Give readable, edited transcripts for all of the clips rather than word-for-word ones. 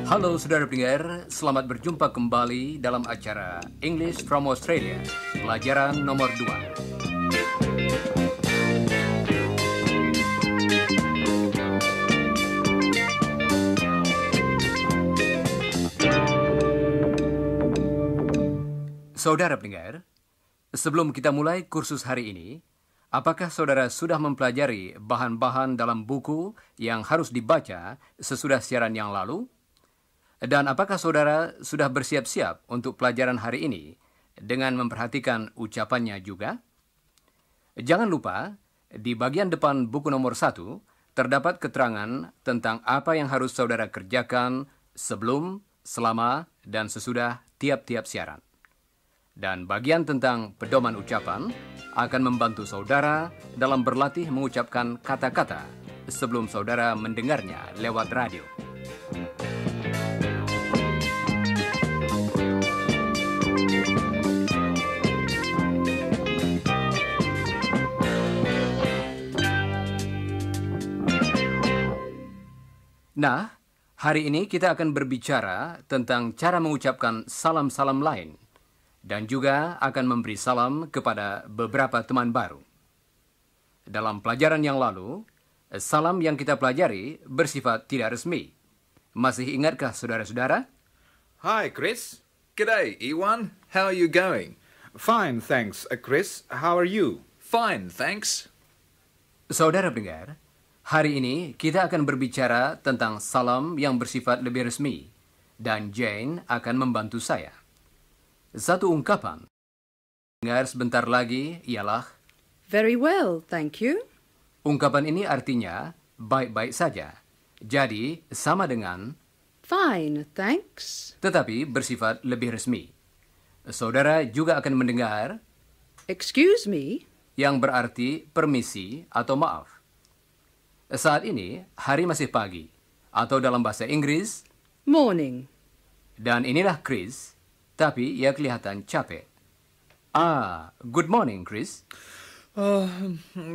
Halo saudara pendengar, selamat berjumpa kembali dalam acara English from Australia, pelajaran nomor 2. Saudara pendengar, sebelum kita mulai kursus hari ini, apakah saudara sudah mempelajari bahan-bahan dalam buku yang harus dibaca sesudah siaran yang lalu? Dan apakah saudara sudah bersiap-siap untuk pelajaran hari ini dengan memperhatikan ucapannya juga? Jangan lupa, di bagian depan buku nomor 1 terdapat keterangan tentang apa yang harus saudara kerjakan sebelum, selama, dan sesudah tiap-tiap siaran. Dan bagian tentang pedoman ucapan akan membantu saudara dalam berlatih mengucapkan kata-kata sebelum saudara mendengarnya lewat radio. Nah, hari ini kita akan berbicara tentang cara mengucapkan salam-salam lain dan juga akan memberi salam kepada beberapa teman baru. Dalam pelajaran yang lalu, salam yang kita pelajari bersifat tidak resmi. Masih ingatkah saudara-saudara? Hi, Chris. G'day, Ewan. How are you going? Fine, thanks, Chris. How are you? Fine, thanks. Saudara pendengar, hari ini kita akan berbicara tentang salam yang bersifat lebih resmi, dan Jane akan membantu saya. Satu ungkapan dengar sebentar lagi ialah Very well, thank you. Ungkapan ini artinya baik-baik saja. Jadi sama dengan Fine, thanks. tetapi bersifat lebih resmi. Saudara juga akan mendengar Excuse me. yang berarti permisi atau maaf. Saat ini hari masih pagi atau dalam bahasa Inggris Morning. dan inilah Chris, tapi ia kelihatan capek. Good morning, Chris.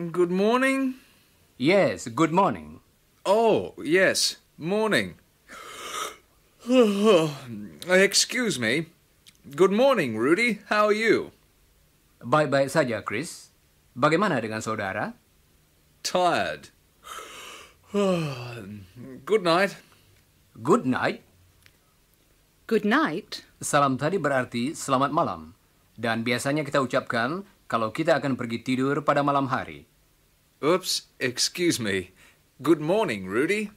Good morning? Yes, good morning. Oh, yes, morning. Excuse me. Good morning, Rudy. How are you? Baik-baik saja, Chris. Bagaimana dengan saudara? Tired. Good night. Good night. Good night. Salam tadi berarti selamat malam. Dan biasanya kita ucapkan kalau kita akan pergi tidur pada malam hari. Oops, excuse me. Good morning, Rudy.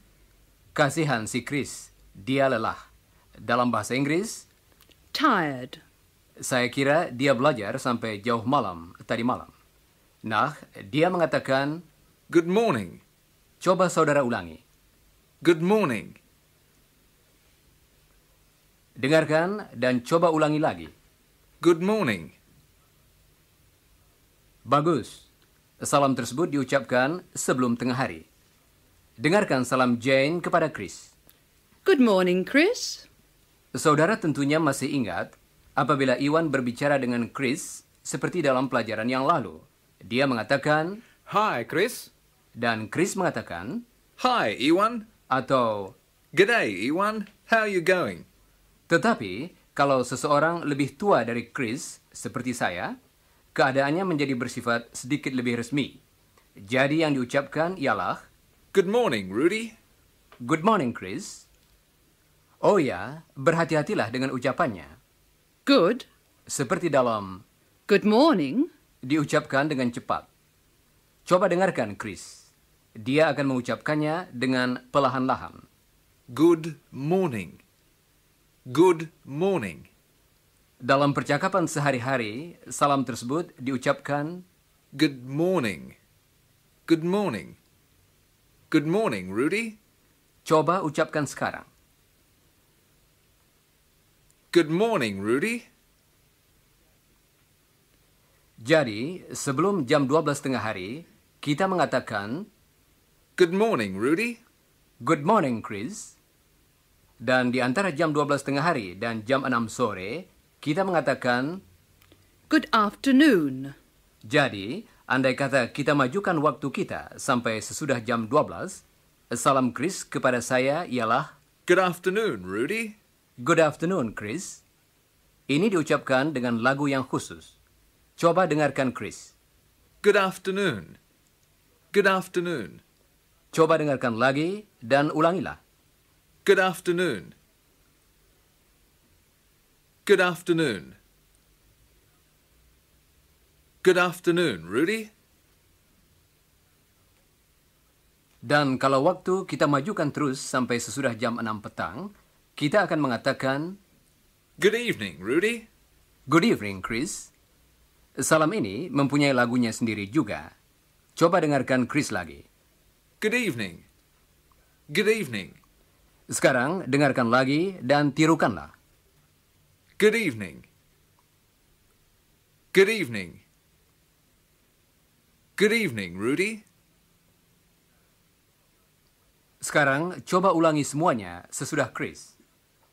Kasihan si Chris, dia lelah. Dalam bahasa Inggris, Tired. saya kira dia belajar sampai jauh malam tadi malam. Nah, dia mengatakan, Good morning. coba saudara ulangi. Good morning. Dengarkan dan coba ulangi lagi. Good morning. Bagus. Salam tersebut diucapkan sebelum tengah hari. Dengarkan salam Jane kepada Chris. Good morning, Chris. Saudara tentunya masih ingat apabila Iwan berbicara dengan Chris seperti dalam pelajaran yang lalu. Dia mengatakan, Hi, Chris. dan Chris mengatakan, Hi, Ewan. atau, G'day, Ewan. How are you going? tetapi kalau seseorang lebih tua dari Chris seperti saya, keadaannya menjadi bersifat sedikit lebih resmi. Jadi yang diucapkan ialah, Good morning, Rudy. Good morning, Chris. Oh ya, berhati-hatilah dengan ucapannya. Good. Seperti dalam Good morning. diucapkan dengan cepat. Coba dengarkan Chris. Dia akan mengucapkannya dengan perlahan-lahan. Good morning. Good morning. Dalam percakapan sehari-hari, salam tersebut diucapkan Good morning. Good morning. Good morning, Rudy. coba ucapkan sekarang. Good morning, Rudy. Jadi, sebelum jam 12 tengah hari, kita mengatakan Good morning, Rudy. Good morning, Chris. Dan di antara jam 12 tengah hari dan jam 6 sore, kita mengatakan Good afternoon. jadi, andai kata kita majukan waktu kita sampai sesudah jam 12, salam Chris kepada saya ialah Good afternoon, Rudy. Good afternoon, Chris. Ini diucapkan dengan lagu yang khusus. Coba dengarkan Chris. Good afternoon. Good afternoon. Coba dengarkan lagi dan ulangilah. Good afternoon. Good afternoon. Good afternoon, Rudy. Dan kalau waktu kita majukan terus sampai sesudah jam 6 petang, kita akan mengatakan, Good evening, Rudy. Good evening, Chris. Salam ini mempunyai lagunya sendiri juga. Coba dengarkan Chris lagi. Good evening. Good evening. Sekarang dengarkan lagi dan tirukanlah. Good evening. Good evening. Good evening, Rudy. Sekarang coba ulangi semuanya sesudah Chris.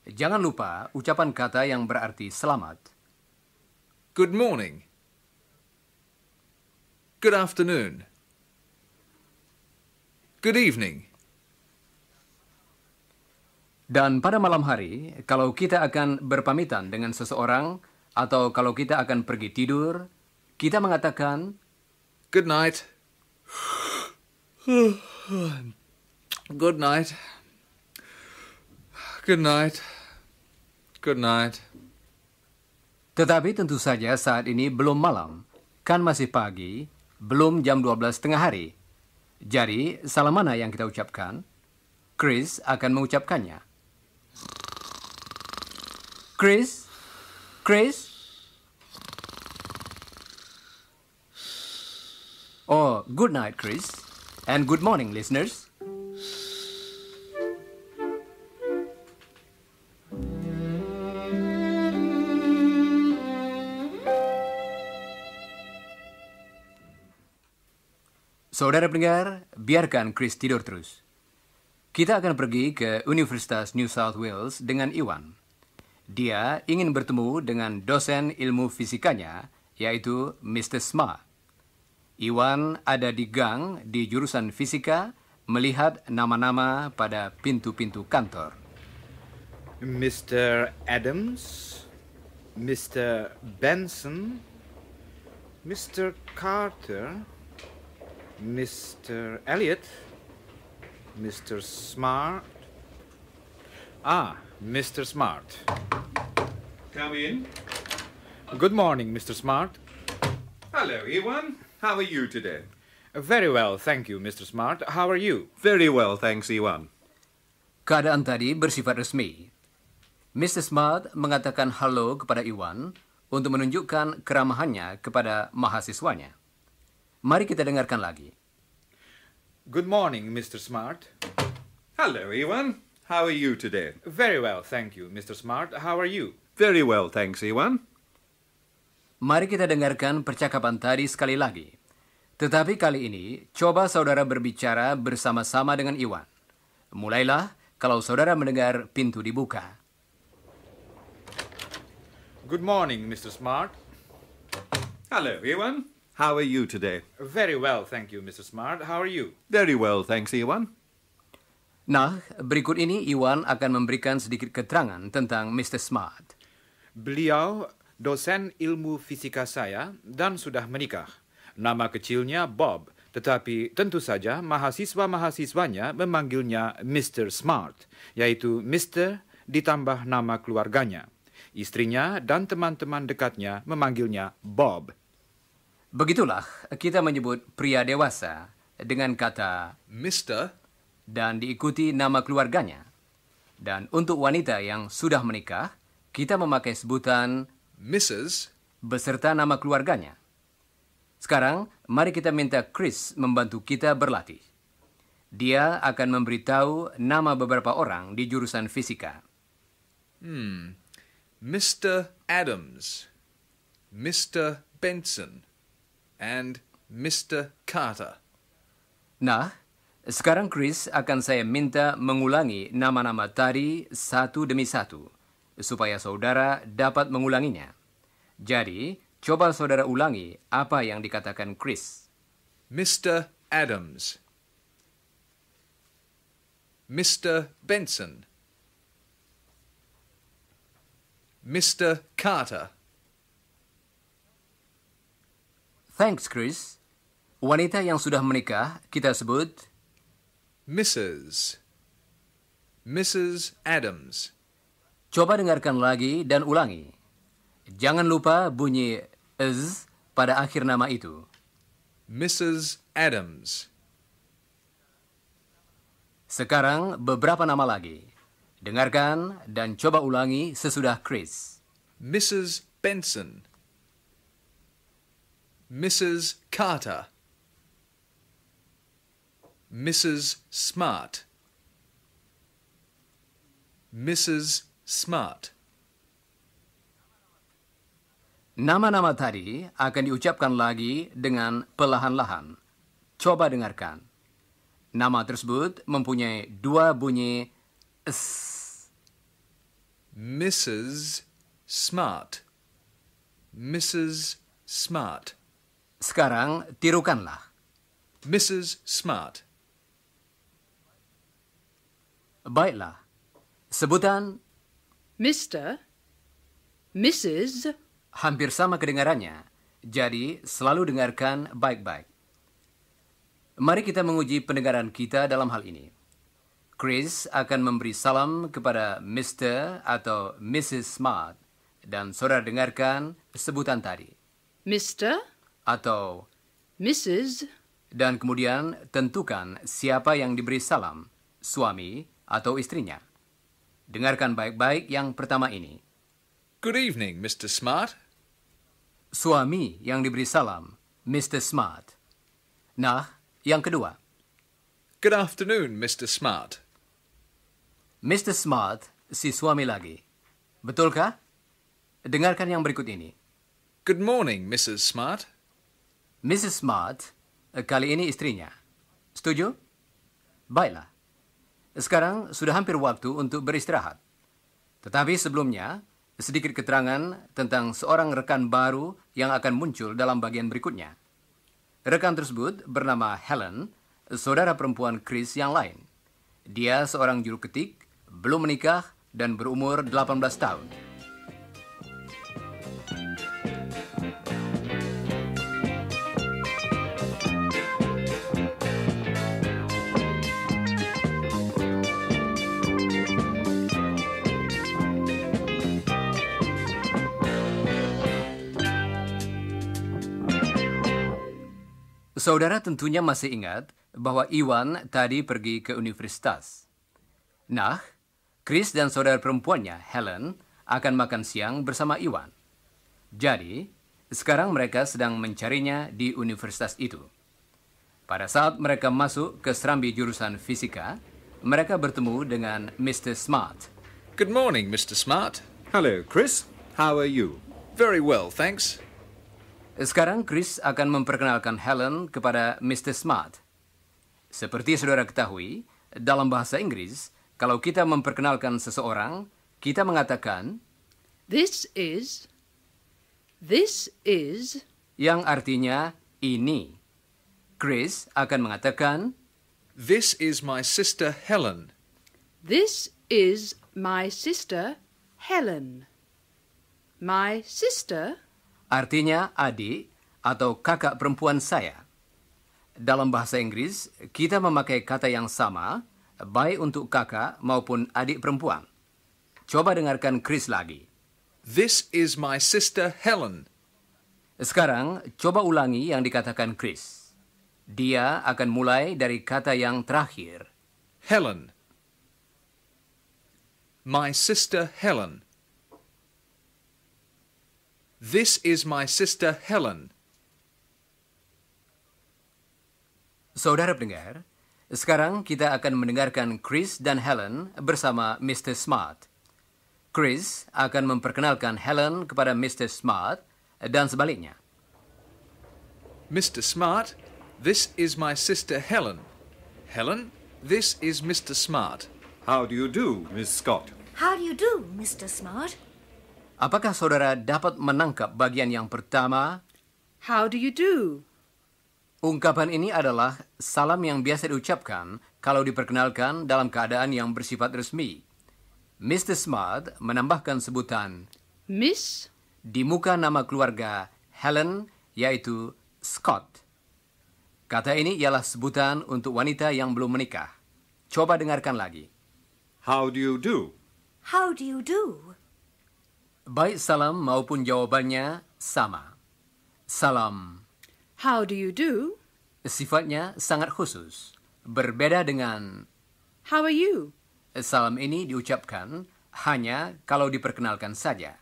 Jangan lupa ucapan kata yang berarti selamat. Good morning. Good afternoon. Good evening. Dan pada malam hari, kalau kita akan berpamitan dengan seseorang atau kalau kita akan pergi tidur, kita mengatakan, Good night. Good night. Good night. Good night. tetapi tentu saja saat ini belum malam, kan masih pagi, belum jam 12 tengah hari. Jadi, salam mana yang kita ucapkan? Chris akan mengucapkannya. Chris? Chris? Oh, good night, Chris. And good morning, listeners. Saudara pendengar, biarkan Chris tidur terus. Kita akan pergi ke Universitas New South Wales dengan Iwan. Dia ingin bertemu dengan dosen ilmu fisikanya, yaitu Mr. Smart. Iwan ada di gang di jurusan fisika, melihat nama-nama pada pintu-pintu kantor. Mr. Adams, Mr. Benson, Mr. Carter, Mr. Elliot, Mr. Smart. Mr. Smart. Come in. Good morning, Mr. Smart. Hello, Ewan. How are you today? Very well, thank you, Mr. Smart. How are you? Very well, thanks, Ewan. Keadaan tadi bersifat resmi. Mr. Smart mengatakan halo kepada Iwan untuk menunjukkan keramahannya kepada mahasiswanya. Mari kita dengarkan lagi. Good morning, Mr. Smart. Hello, Ewan. How are you today? Very well, thank you, Mr. Smart. How are you? Very well, thanks, Ewan. Mari kita dengarkan percakapan tadi sekali lagi. Tetapi kali ini, coba saudara berbicara bersama-sama dengan Iwan. Mulailah kalau saudara mendengar pintu dibuka. Good morning, Mr. Smart. Hello, Ewan. How are you today? Very well, thank you, Mr. Smart. How are you? Very well, thanks, Ewan. Nah, berikut ini Iwan akan memberikan sedikit keterangan tentang Mr. Smart. Beliau dosen ilmu fisika saya dan sudah menikah. Nama kecilnya Bob, tetapi tentu saja mahasiswa-mahasiswanya memanggilnya Mr. Smart, yaitu Mr. ditambah nama keluarganya. Istrinya dan teman-teman dekatnya memanggilnya Bob. Begitulah kita menyebut pria dewasa dengan kata Mr. dan diikuti nama keluarganya. Dan untuk wanita yang sudah menikah, kita memakai sebutan Mrs. beserta nama keluarganya. Sekarang, mari kita minta Chris membantu kita berlatih. Dia akan memberitahu nama beberapa orang di jurusan fisika. Mr. Adams, Mr. Benson, and Mr. Carter. Nah, sekarang Chris akan saya minta mengulangi nama-nama tadi satu demi satu, supaya saudara dapat mengulanginya. Jadi, coba saudara ulangi apa yang dikatakan Chris. Mr. Adams. Mr. Benson. Mr. Carter. Thanks, Chris. Wanita yang sudah menikah kita sebut Mrs. Mrs. Adams. Coba dengarkan lagi dan ulangi. Jangan lupa bunyi "z" pada akhir nama itu. Mrs. Adams. Sekarang beberapa nama lagi. Dengarkan dan coba ulangi sesudah Chris. Mrs. Benson. Mrs. Carter. Mrs. Smart. Mrs. Smart. Nama-nama tadi akan diucapkan lagi dengan perlahan-lahan. Coba dengarkan. Nama tersebut mempunyai dua bunyi S. Mrs. Smart. Mrs. Smart. Sekarang tirukanlah. Mrs. Smart. Baiklah. Sebutan Mr., Mrs., hampir sama kedengarannya. Jadi selalu dengarkan baik-baik. Mari kita menguji pendengaran kita dalam hal ini. Chris akan memberi salam kepada Mr. atau Mrs. Smart dan saudara dengarkan sebutan tadi. Mr., Atau Mrs., dan kemudian tentukan siapa yang diberi salam, suami atau istrinya. Dengarkan baik-baik yang pertama ini. Good evening, Mr. Smart. Suami yang diberi salam, Mr. Smart. Nah, yang kedua. Good afternoon, Mr. Smart. Mr. Smart, si suami lagi. Betulkah? Dengarkan yang berikut ini. Good morning, Mrs. Smart. Mrs. Smart, kali ini istrinya. Setuju? Baiklah. Sekarang sudah hampir waktu untuk beristirahat. Tetapi sebelumnya, sedikit keterangan tentang seorang rekan baru yang akan muncul dalam bagian berikutnya. Rekan tersebut bernama Helen, saudara perempuan Chris yang lain. Dia seorang juru ketik, belum menikah, dan berumur 18 tahun. Saudara tentunya masih ingat bahwa Iwan tadi pergi ke universitas. Nah, Chris dan saudara perempuannya, Helen, akan makan siang bersama Iwan. Jadi, sekarang mereka sedang mencarinya di universitas itu. Pada saat mereka masuk ke serambi jurusan fisika, mereka bertemu dengan Mr. Smart. Good morning, Mr. Smart. Hello, Chris. How are you? Very well, thanks. Sekarang Chris akan memperkenalkan Helen kepada Mr. Smart. Seperti saudara ketahui, dalam bahasa Inggris, kalau kita memperkenalkan seseorang, kita mengatakan this is, yang artinya ini. Chris akan mengatakan This is my sister Helen. this is my sister, Helen. My sister, artinya adik atau kakak perempuan saya. Dalam bahasa Inggris, kita memakai kata yang sama, baik untuk kakak maupun adik perempuan. Coba dengarkan Chris lagi. This is my sister Helen. Sekarang, coba ulangi yang dikatakan Chris. Dia akan mulai dari kata yang terakhir. Helen. My sister Helen. This is my sister Helen. Saudara pendengar, sekarang kita akan mendengarkan Chris dan Helen bersama Mr. Smart. Chris akan memperkenalkan Helen kepada Mr. Smart dan sebaliknya. Mr. Smart, this is my sister Helen. Helen, this is Mr. Smart. How do you do, Miss Scott? How do you do, Mr. Smart? Apakah saudara dapat menangkap bagian yang pertama? how do you do? Ungkapan ini adalah salam yang biasa diucapkan kalau diperkenalkan dalam keadaan yang bersifat resmi. Mr. Smart menambahkan sebutan Miss, di muka nama keluarga Helen, yaitu Scott. Kata ini ialah sebutan untuk wanita yang belum menikah. Coba dengarkan lagi. How do you do? How do you do? Baik salam maupun jawabannya sama. Salam how do you do? sifatnya sangat khusus. Berbeda dengan How are you? salam ini diucapkan hanya kalau diperkenalkan saja.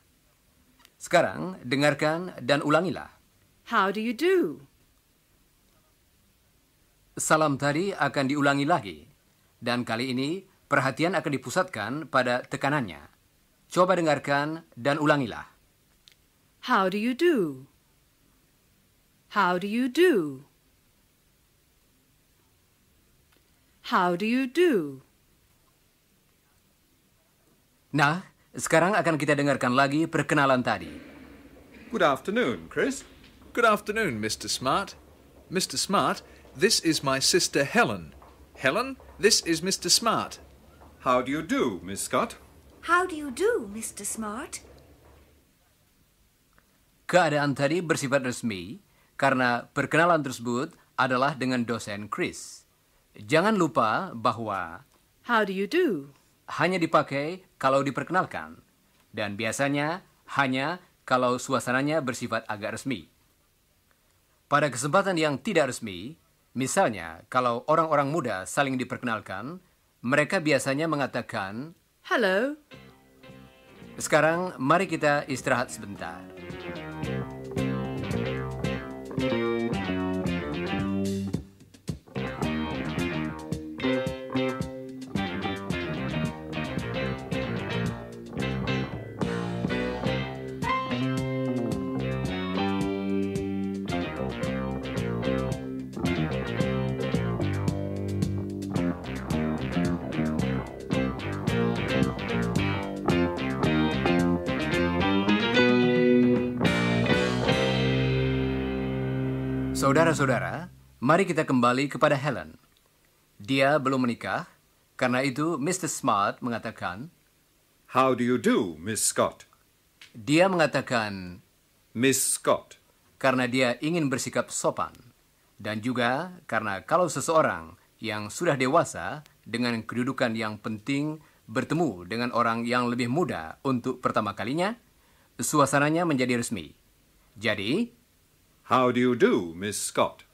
Sekarang dengarkan dan ulangilah. How do you do? Salam tadi akan diulangi lagi. Dan kali ini perhatian akan dipusatkan pada tekanannya. Coba dengarkan dan ulangilah. How do you do? How do you do? How do you do? Nah, sekarang akan kita dengarkan lagi perkenalan tadi. Good afternoon, Chris. Good afternoon, Mr. Smart. Mr. Smart, this is my sister Helen. Helen, this is Mr. Smart. How do you do, Miss Scott? How do you do, Mr. Smart? Keadaan tadi bersifat resmi karena perkenalan tersebut adalah dengan dosen Chris. Jangan lupa bahwa How do you do? hanya dipakai kalau diperkenalkan dan biasanya hanya kalau suasananya bersifat agak resmi. Pada kesempatan yang tidak resmi, misalnya kalau orang-orang muda saling diperkenalkan, mereka biasanya mengatakan, Hello. sekarang mari kita istirahat sebentar. Saudara-saudara, mari kita kembali kepada Helen. Dia belum menikah, karena itu Mr. Smart mengatakan, How do you do, Miss Scott? dia mengatakan Miss Scott. karena dia ingin bersikap sopan. Dan juga karena kalau seseorang yang sudah dewasa dengan kedudukan yang penting bertemu dengan orang yang lebih muda untuk pertama kalinya, suasananya menjadi resmi. Jadi, How do you do, Miss Scott?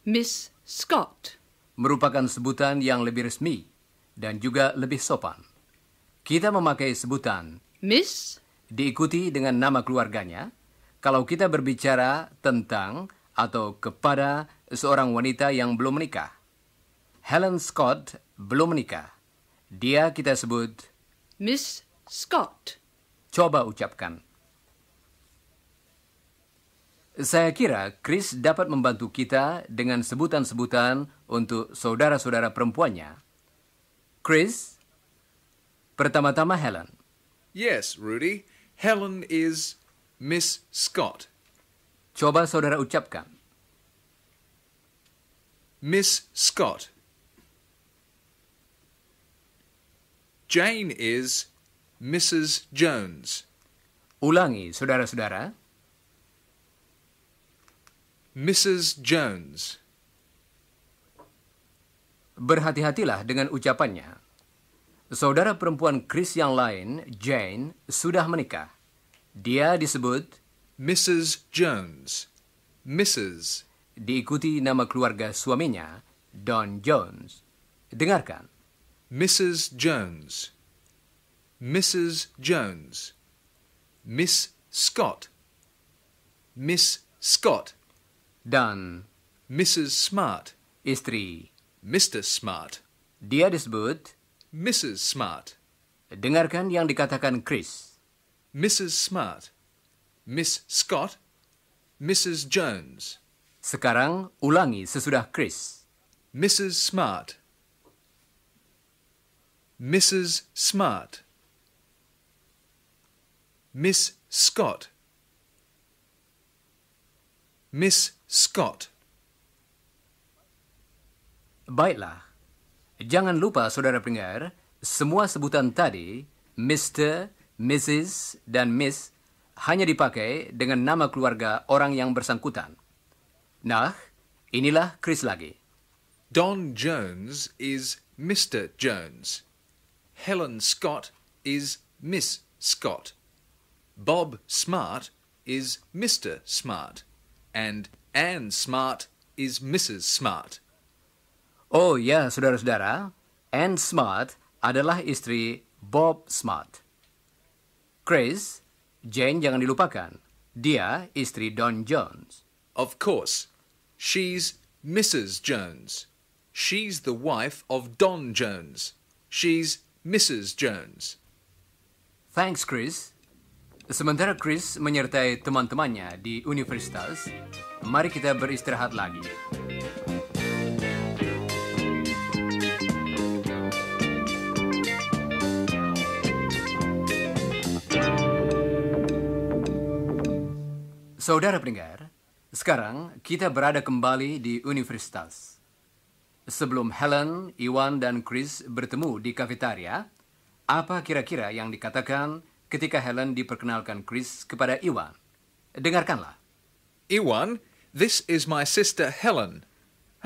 Miss Scott. merupakan sebutan yang lebih resmi dan juga lebih sopan. Kita memakai sebutan Miss, diikuti dengan nama keluarganya kalau kita berbicara tentang atau kepada seorang wanita yang belum menikah. Helen Scott belum menikah. Dia kita sebut, Miss Scott. coba ucapkan. Saya kira Chris dapat membantu kita dengan sebutan-sebutan untuk saudara-saudara perempuannya. Chris, pertama-tama Helen. Yes, Rudy. Helen is Miss Scott. Coba saudara ucapkan. Miss Scott. Jane is Mrs. Jones. Ulangi, saudara-saudara. Mrs. Jones. Berhati-hatilah dengan ucapannya. Saudara perempuan Chris yang lain, Jane, sudah menikah. Dia disebut, Mrs. Jones. Mrs. diikuti nama keluarga suaminya, Don Jones. Dengarkan. Mrs. Jones. Mrs. Jones. Miss Scott. Miss Scott. Dan Mrs. Smart. istri. Mr. Smart. Dia disebut, Mrs. Smart. dengarkan yang dikatakan Chris. Mrs. Smart. Miss Scott. Mrs. Jones. Sekarang ulangi sesudah Chris. Mrs. Smart. Mrs. Smart. Miss Scott. Miss Scott. Baiklah. Jangan lupa, saudara pendengar, semua sebutan tadi, Mr., Mrs., dan Miss, hanya dipakai dengan nama keluarga orang yang bersangkutan. Nah, inilah Chris lagi. Don Jones is Mr. Jones. Helen Scott is Miss Scott. Bob Smart is Mr. Smart. And Anne Smart is Mrs. Smart. Oh ya, saudara-saudara, Anne Smart adalah istri Bob Smart. Chris, Jane jangan dilupakan. Dia istri Don Jones. Of course, she's Mrs. Jones. She's the wife of Don Jones. She's Mrs. Jones. Thanks, Chris. Sementara Chris menyertai teman-temannya di universitas, mari kita beristirahat lagi. Saudara pendengar, sekarang kita berada kembali di universitas. Sebelum Helen, Iwan, dan Chris bertemu di kafetaria, apa kira-kira yang dikatakan ketika Helen diperkenalkan Chris kepada Iwan? Dengarkanlah. Iwan, this is my sister Helen.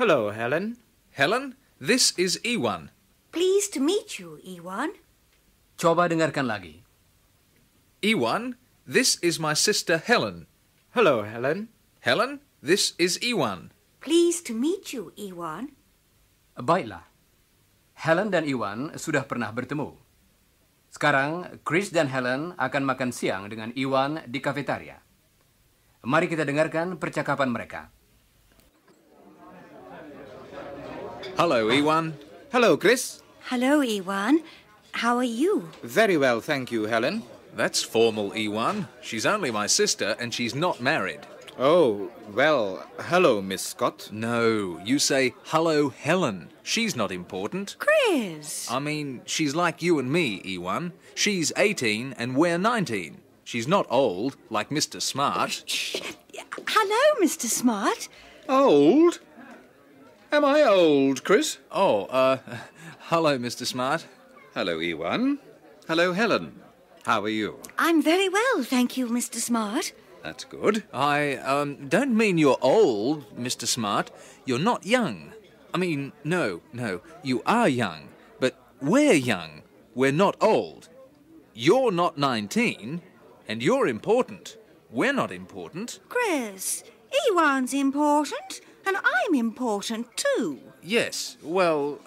Hello, Helen. Helen, this is Iwan. Pleased to meet you, Iwan. Coba dengarkan lagi. Iwan, this is my sister Helen. Hello, Helen. Helen, this is Iwan. Pleased to meet you, Iwan. Baiklah. Helen dan Iwan sudah pernah bertemu. Sekarang, Chris dan Helen akan makan siang dengan Iwan di kafetaria. Mari kita dengarkan percakapan mereka. Hello, Iwan. Hello, Chris. Hello, Iwan. How are you? Very well, thank you, Helen. That's formal, Iwan. She's only my sister and she's not married. Oh, well, hello, Miss Scott. No, you say, hello, Helen. She's not important. Chris. I mean, she's like you and me, Iwan. She's 18 and we're 19. She's not old, like Mr. Smart. Hello, Mr. Smart. Old? Am I old, Chris? Oh, hello, Mr. Smart. Hello, Ewan. Hello, Helen. How are you? I'm very well, thank you, Mr. Smart. That's good. I, don't mean you're old, Mr. Smart. You're not young. I mean, no, you are young, but we're young. We're not old. You're not 19, and you're important. We're not important. Chris, Iwan's important, and I'm important too. Yes, well,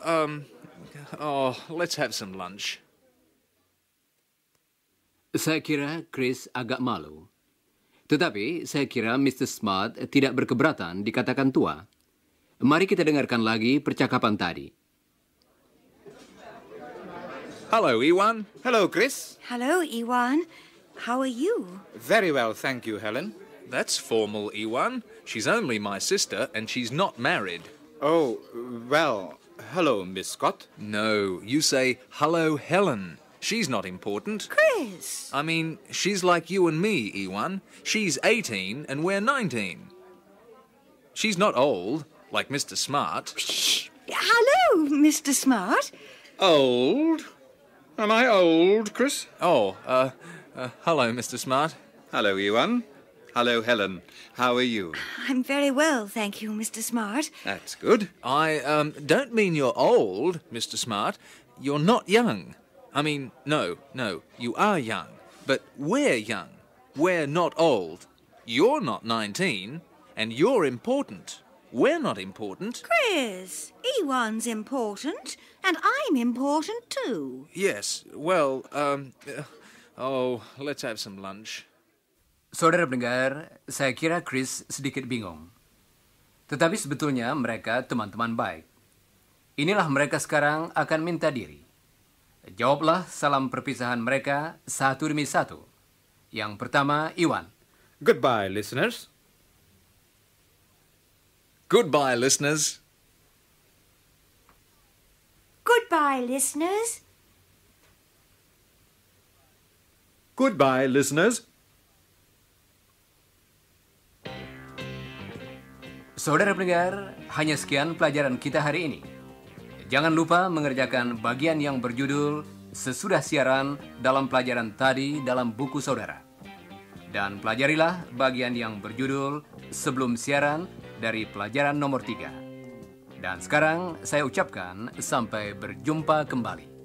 let's have some lunch. Saya kira Chris agak malu. Tetapi saya kira Mr. Smart tidak berkeberatan dikatakan tua. Mari kita dengarkan lagi percakapan tadi. Hello, Iwan. Hello, Chris. Hello, Iwan. How are you? Very well, thank you, Helen. That's formal, Iwan. She's only my sister and she's not married. Oh, well, hello, Miss Scott. No, you say, hello, Helen. She's not important. Chris. I mean, she's like you and me, Iwan. She's 18 and we're 19. She's not old, like Mr. Smart. Hello, Mr. Smart. Old? Am I old, Chris? Oh, hello, Mr. Smart. Hello, Ewan. Hello, Helen. How are you? I'm very well, thank you, Mr. Smart. That's good. I, don't mean you're old, Mr. Smart. You're not young. I mean, no, you are young. But we're young. We're not old. You're not 19, and you're important. We're not important. Chris, Iwan's important, and I'm important too. Yes, well, let's have some lunch. Saudara pendengar, saya kira Chris sedikit bingung. Tetapi sebetulnya mereka teman-teman baik. Inilah mereka sekarang akan minta diri. Jawablah salam perpisahan mereka satu demi satu. Yang pertama, Iwan. Goodbye, listeners. Goodbye, listeners. Goodbye, listeners. Goodbye, listeners. Saudara pendengar, hanya sekian pelajaran kita hari ini. Jangan lupa mengerjakan bagian yang berjudul sesudah siaran dalam pelajaran tadi dalam buku saudara. Dan pelajarilah bagian yang berjudul sebelum siaran dari pelajaran nomor 3. Dan sekarang saya ucapkan sampai berjumpa kembali.